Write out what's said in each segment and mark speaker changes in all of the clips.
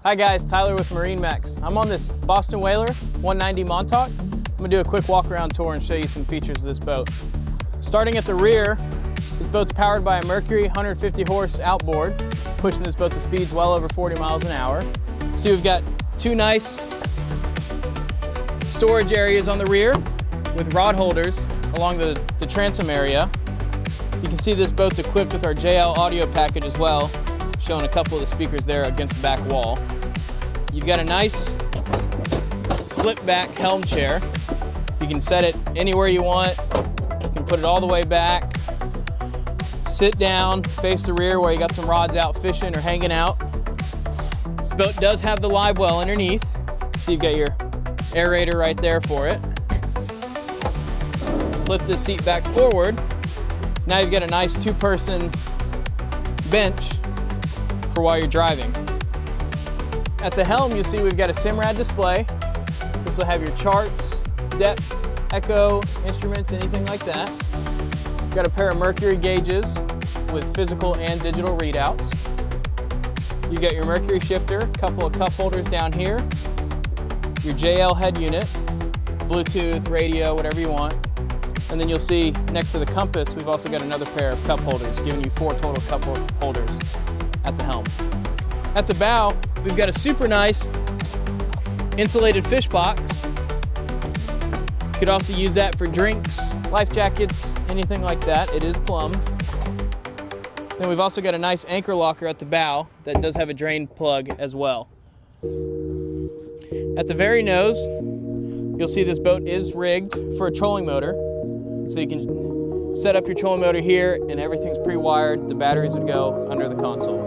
Speaker 1: Hi guys, Tyler with MarineMax. I'm on this Boston Whaler 190 Montauk. I'm gonna do a quick walk around tour and show you some features of this boat. Starting at the rear, this boat's powered by a Mercury 150 horse outboard, pushing this boat to speeds well over 40 miles an hour. So we've got two nice storage areas on the rear with rod holders along the transom area. You can see this boat's equipped with our JL audio package as well, showing a couple of the speakers there against the back wall. You've got a nice flip back helm chair. You can set it anywhere you want. You can put it all the way back, sit down, face the rear where you got some rods out fishing or hanging out. This boat does have the live well underneath, so you've got your aerator right there for it. Flip this seat back forward. Now you've got a nice two-person bench for while you're driving. At the helm, you'll see we've got a SIMRAD display. This will have your charts, depth, echo, instruments, anything like that. We've got a pair of mercury gauges with physical and digital readouts. You got your mercury shifter, a couple of cup holders down here, your JL head unit, Bluetooth, radio, whatever you want. And then you'll see next to the compass, we've also got another pair of cup holders, giving you 4 total cup holders at the helm. At the bow, we've got a super nice insulated fish box. You could also use that for drinks, life jackets, anything like that. It is plumbed. Then we've also got a nice anchor locker at the bow that does have a drain plug as well. At the very nose, you'll see this boat is rigged for a trolling motor. So you can set up your trolling motor here and everything's pre-wired. The batteries would go under the console.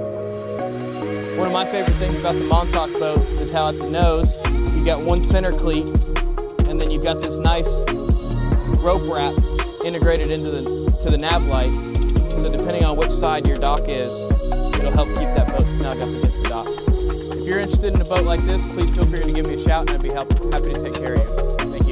Speaker 1: One of my favorite things about the Montauk boats is how at the nose, you've got one center cleat and then you've got this nice rope wrap integrated into the nav light. So depending on which side your dock is, it'll help keep that boat snug up against the dock. If you're interested in a boat like this, please feel free to give me a shout and I'd be happy to take care of you. Thank you.